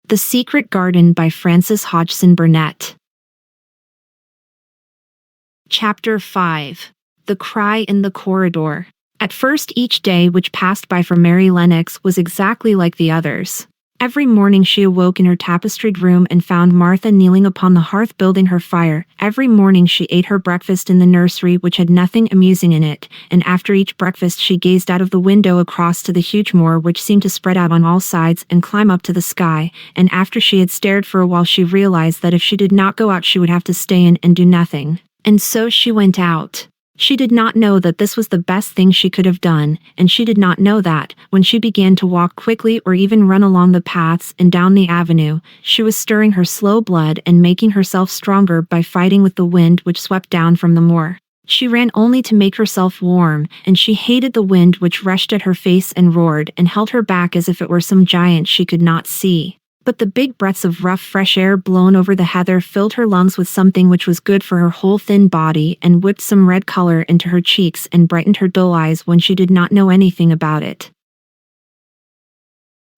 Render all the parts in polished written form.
The Secret Garden by Frances Hodgson Burnett. Chapter 5. The Cry in the Corridor. At first, each day which passed by for Mary Lennox was exactly like the others. Every morning she awoke in her tapestried room and found Martha kneeling upon the hearth building her fire. Every morning she ate her breakfast in the nursery, which had nothing amusing in it, and after each breakfast she gazed out of the window across to the huge moor which seemed to spread out on all sides and climb up to the sky, and after she had stared for a while she realized that if she did not go out she would have to stay in and do nothing. And so she went out. She did not know that this was the best thing she could have done, and she did not know that, when she began to walk quickly or even run along the paths and down the avenue, she was stirring her slow blood and making herself stronger by fighting with the wind which swept down from the moor. She ran only to make herself warm, and she hated the wind which rushed at her face and roared and held her back as if it were some giant she could not see. But the big breaths of rough fresh air blown over the heather filled her lungs with something which was good for her whole thin body and whipped some red color into her cheeks and brightened her dull eyes when she did not know anything about it.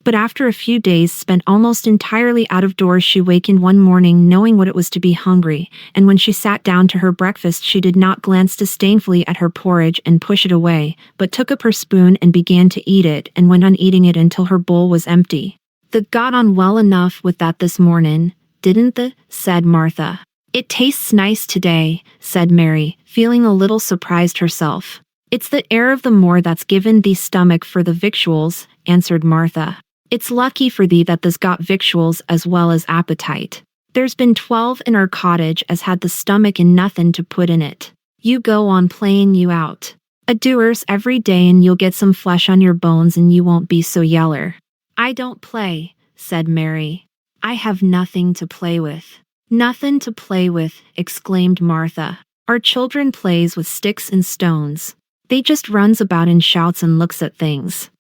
But after a few days spent almost entirely out of doors she wakened one morning knowing what it was to be hungry, and when she sat down to her breakfast she did not glance disdainfully at her porridge and push it away, but took up her spoon and began to eat it and went on eating it until her bowl was empty. "They got on well enough with that this morning, didn't they?" said Martha. "It tastes nice today," said Mary, feeling a little surprised herself. "It's the air of the moor that's given thee stomach for the victuals," answered Martha. "It's lucky for thee that there's got victuals as well as appetite. There's been 12 in our cottage as had the stomach and nothing to put in it. You go on playing you out. A doers every day and you'll get some flesh on your bones and you won't be so yeller." "I don't play," said Mary. "I have nothing to play with." "Nothing to play with," exclaimed Martha. "Our children plays with sticks and stones. They just runs about and shouts and looks at things."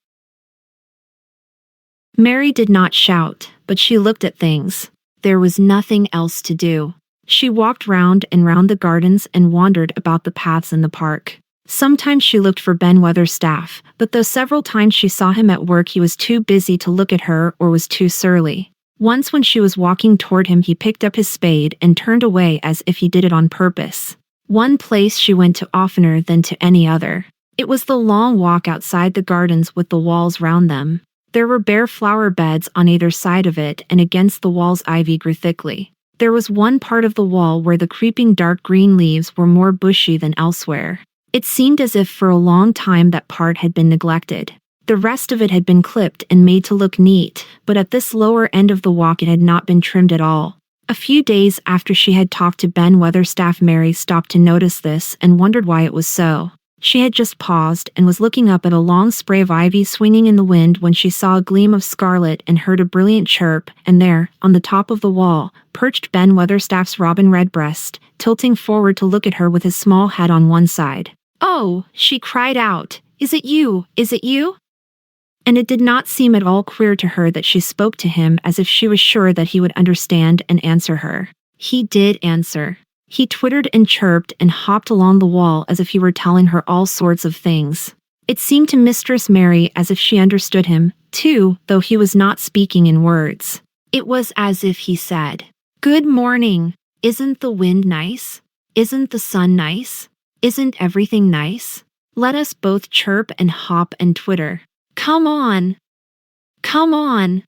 Mary did not shout, but she looked at things. There was nothing else to do. She walked round and round the gardens and wandered about the paths in the park. Sometimes she looked for Ben Weatherstaff, but though several times she saw him at work he was too busy to look at her or was too surly. Once when she was walking toward him he picked up his spade and turned away as if he did it on purpose. One place she went to oftener than to any other. It was the long walk outside the gardens with the walls round them. There were bare flower beds on either side of it, and against the walls ivy grew thickly. There was one part of the wall where the creeping dark green leaves were more bushy than elsewhere. It seemed as if for a long time that part had been neglected. The rest of it had been clipped and made to look neat, but at this lower end of the walk it had not been trimmed at all. A few days after she had talked to Ben Weatherstaff Mary stopped to notice this and wondered why it was so. She had just paused and was looking up at a long spray of ivy swinging in the wind when she saw a gleam of scarlet and heard a brilliant chirp, and there, on the top of the wall, perched Ben Weatherstaff's robin redbreast, tilting forward to look at her with his small head on one side. "Oh," she cried out, "is it you? Is it you?" And it did not seem at all queer to her that she spoke to him as if she was sure that he would understand and answer her. He did answer. He twittered and chirped and hopped along the wall as if he were telling her all sorts of things. It seemed to Mistress Mary as if she understood him, too, though he was not speaking in words. It was as if he said, "Good morning. Isn't the wind nice? Isn't the sun nice? Isn't everything nice? Let us both chirp and hop and twitter. Come on! Come on!"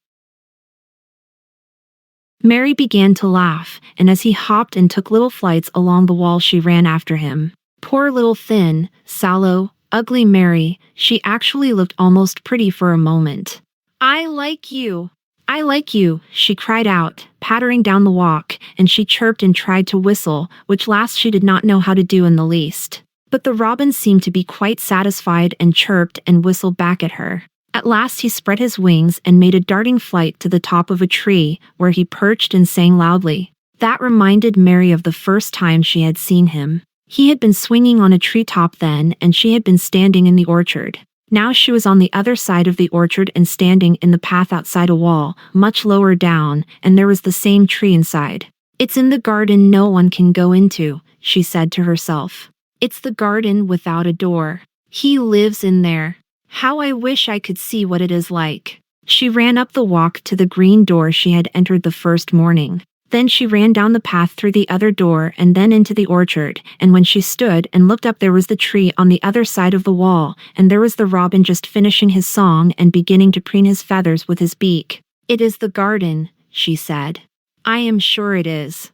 Mary began to laugh, and as he hopped and took little flights along the wall she ran after him. Poor little thin, sallow, ugly Mary, she actually looked almost pretty for a moment. "I like you! I like you!" she cried out, pattering down the walk, and she chirped and tried to whistle, which last she did not know how to do in the least. But the robin seemed to be quite satisfied and chirped and whistled back at her. At last he spread his wings and made a darting flight to the top of a tree, where he perched and sang loudly. That reminded Mary of the first time she had seen him. He had been swinging on a treetop then, and she had been standing in the orchard. Now she was on the other side of the orchard and standing in the path outside a wall, much lower down, and there was the same tree inside. "It's in the garden no one can go into," she said to herself. "It's the garden without a door. He lives in there. How I wish I could see what it is like." She ran up the walk to the green door she had entered the first morning. Then she ran down the path through the other door and then into the orchard, and when she stood and looked up there was the tree on the other side of the wall, and there was the robin just finishing his song and beginning to preen his feathers with his beak. "It is the garden," she said. "I am sure it is."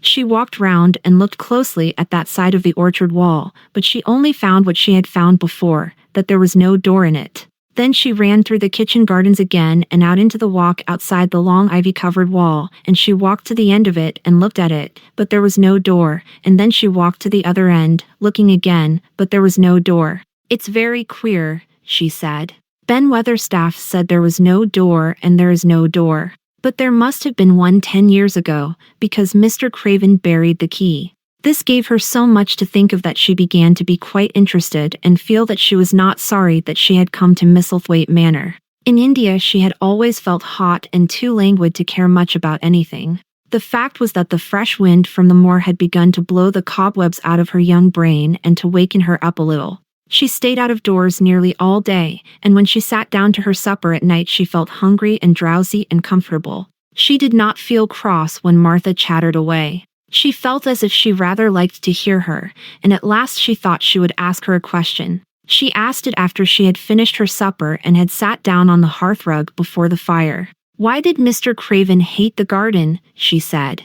She walked round and looked closely at that side of the orchard wall, but she only found what she had found before, that there was no door in it. Then she ran through the kitchen gardens again and out into the walk outside the long ivy-covered wall, and she walked to the end of it and looked at it, but there was no door, and then she walked to the other end, looking again, but there was no door. "It's very queer," she said. "Ben Weatherstaff said there was no door and there is no door. But there must have been one 10 years ago, because Mr. Craven buried the key." This gave her so much to think of that she began to be quite interested and feel that she was not sorry that she had come to Misselthwaite Manor. In India she had always felt hot and too languid to care much about anything. The fact was that the fresh wind from the moor had begun to blow the cobwebs out of her young brain and to waken her up a little. She stayed out of doors nearly all day, and when she sat down to her supper at night she felt hungry and drowsy and comfortable. She did not feel cross when Martha chattered away. She felt as if she rather liked to hear her, and at last she thought she would ask her a question. She asked it after she had finished her supper and had sat down on the hearthrug before the fire. "Why did Mr. Craven hate the garden?" she said.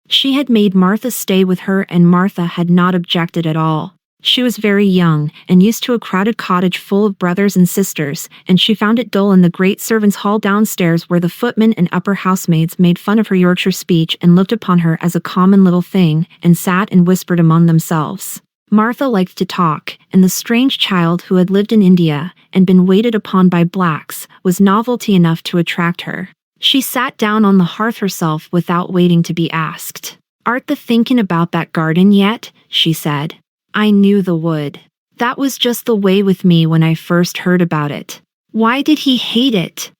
She had made Martha stay with her and Martha had not objected at all. She was very young, and used to a crowded cottage full of brothers and sisters, and she found it dull in the great servants' hall downstairs where the footmen and upper housemaids made fun of her Yorkshire speech and looked upon her as a common little thing, and sat and whispered among themselves. Martha liked to talk, and the strange child who had lived in India, and been waited upon by blacks, was novelty enough to attract her. She sat down on the hearth herself without waiting to be asked. "Art thou thinking about that garden yet?" she said. "I knew the wood. That was just the way with me when I first heard about it." "Why did he hate it?"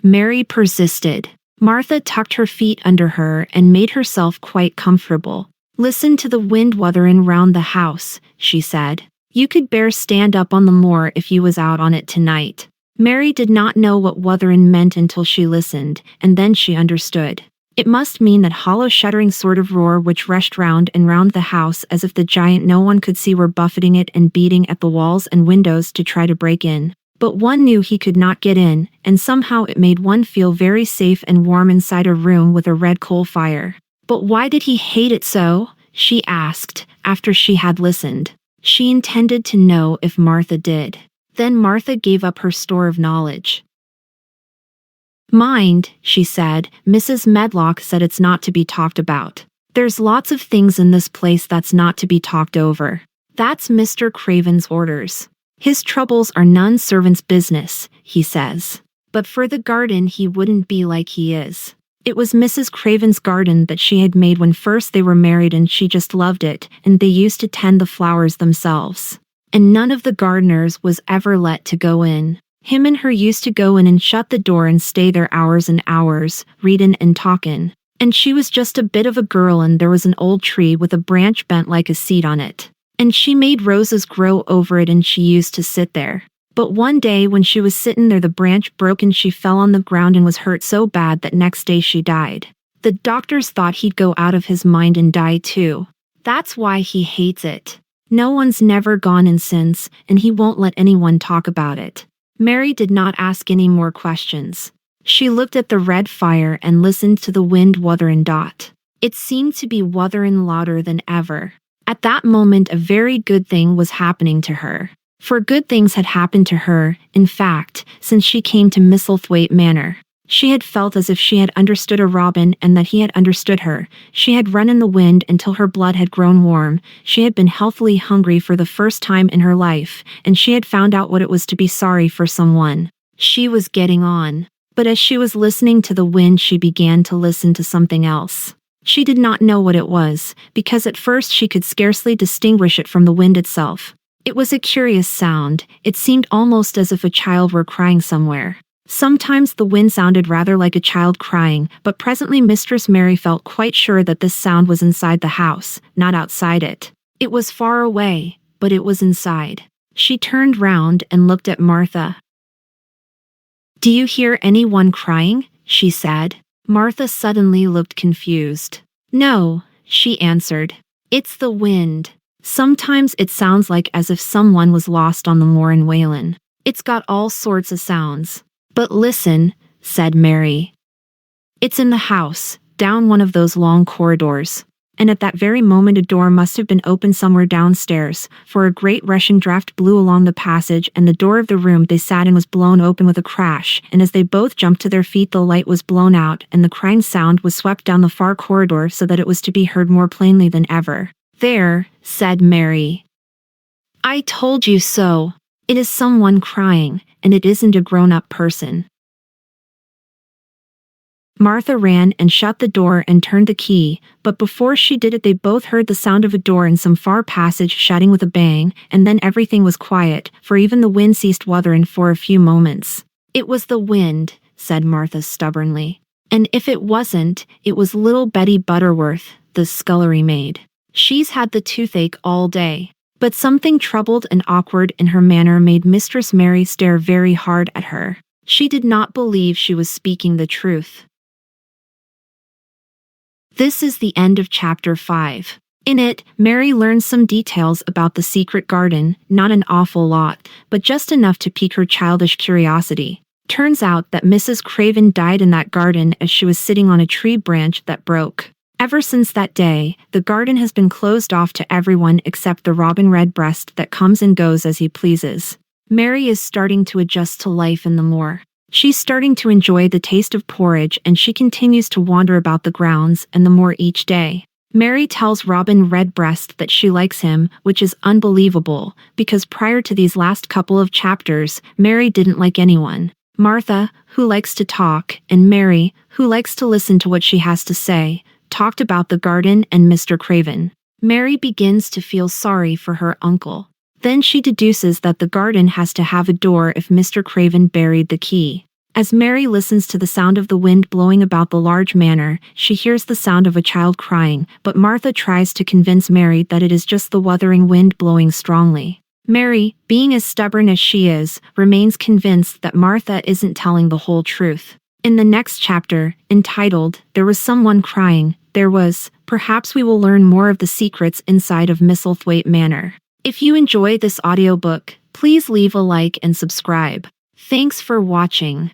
Mary persisted. Martha tucked her feet under her and made herself quite comfortable. "Listen to the wind wuthering round the house," she said. "You could bear stand up on the moor if you was out on it tonight." Mary did not know what wuthering meant until she listened, and then she understood. It must mean that hollow shuddering sort of roar which rushed round and round the house as if the giant no one could see were buffeting it and beating at the walls and windows to try to break in. But one knew he could not get in, and somehow it made one feel very safe and warm inside a room with a red coal fire. "But why did he hate it so?" she asked, after she had listened. She intended to know if Martha did. Then Martha gave up her store of knowledge. "Mind," she said, "Mrs. Medlock said it's not to be talked about. There's lots of things in this place that's not to be talked over. That's Mr. Craven's orders. His troubles are none servant's business, he says. But for the garden he wouldn't be like he is. It was Mrs. Craven's garden that she had made when first they were married, and she just loved it, and they used to tend the flowers themselves. And none of the gardeners was ever let to go in. Him and her used to go in and shut the door and stay there hours and hours, readin' and talkin'. And she was just a bit of a girl, and there was an old tree with a branch bent like a seat on it. And she made roses grow over it, and she used to sit there. But one day when she was sittin' there the branch broke and she fell on the ground and was hurt so bad that next day she died. The doctors thought he'd go out of his mind and die too. That's why he hates it. No one's never gone in since, and he won't let anyone talk about it." Mary did not ask any more questions. She looked at the red fire and listened to the wind wuthering dot. It seemed to be wuthering louder than ever. At that moment a very good thing was happening to her. For good things had happened to her, in fact, since she came to Misselthwaite Manor. She had felt as if she had understood a robin and that he had understood her. She had run in the wind until her blood had grown warm. She had been healthily hungry for the first time in her life, and she had found out what it was to be sorry for someone. She was getting on. But as she was listening to the wind she began to listen to something else. She did not know what it was, because at first she could scarcely distinguish it from the wind itself. It was a curious sound. It seemed almost as if a child were crying somewhere. Sometimes the wind sounded rather like a child crying, but presently Mistress Mary felt quite sure that this sound was inside the house, not outside it. It was far away, but it was inside. She turned round and looked at Martha. "Do you hear anyone crying?" she said. Martha suddenly looked confused. "No," she answered. "It's the wind. Sometimes it sounds like as if someone was lost on the moor in Wayland. It's got all sorts of sounds. But listen," said Mary. "It's in the house, down one of those long corridors." And at that very moment a door must have been opened somewhere downstairs, for a great rushing draught blew along the passage and the door of the room they sat in was blown open with a crash, and as they both jumped to their feet the light was blown out and the crying sound was swept down the far corridor so that it was to be heard more plainly than ever. "There," said Mary. "I told you so. It is someone crying, and it isn't a grown-up person." Martha ran and shut the door and turned the key, but before she did it they both heard the sound of a door in some far passage shutting with a bang, and then everything was quiet, for even the wind ceased wuthering for a few moments. "It was the wind," said Martha stubbornly. "And if it wasn't, it was little Betty Butterworth, the scullery maid. She's had the toothache all day." But something troubled and awkward in her manner made Mistress Mary stare very hard at her. She did not believe she was speaking the truth. This is the end of chapter 5. In it, Mary learns some details about the secret garden, not an awful lot, but just enough to pique her childish curiosity. Turns out that Mrs. Craven died in that garden as she was sitting on a tree branch that broke. Ever since that day, the garden has been closed off to everyone except the robin redbreast that comes and goes as he pleases. Mary is starting to adjust to life in the moor. She's starting to enjoy the taste of porridge and she continues to wander about the grounds and the moor each day. Mary tells Robin Redbreast that she likes him, which is unbelievable, because prior to these last couple of chapters, Mary didn't like anyone. Martha, who likes to talk, and Mary, who likes to listen to what she has to say, talked about the garden and Mr. Craven. Mary begins to feel sorry for her uncle. Then she deduces that the garden has to have a door if Mr. Craven buried the key. As Mary listens to the sound of the wind blowing about the large manor, she hears the sound of a child crying, but Martha tries to convince Mary that it is just the wuthering wind blowing strongly. Mary, being as stubborn as she is, remains convinced that Martha isn't telling the whole truth. In the next chapter, entitled, "There Was Someone Crying," perhaps we will learn more of the secrets inside of Misselthwaite Manor. If you enjoy this audiobook, please leave a like and subscribe. Thanks for watching.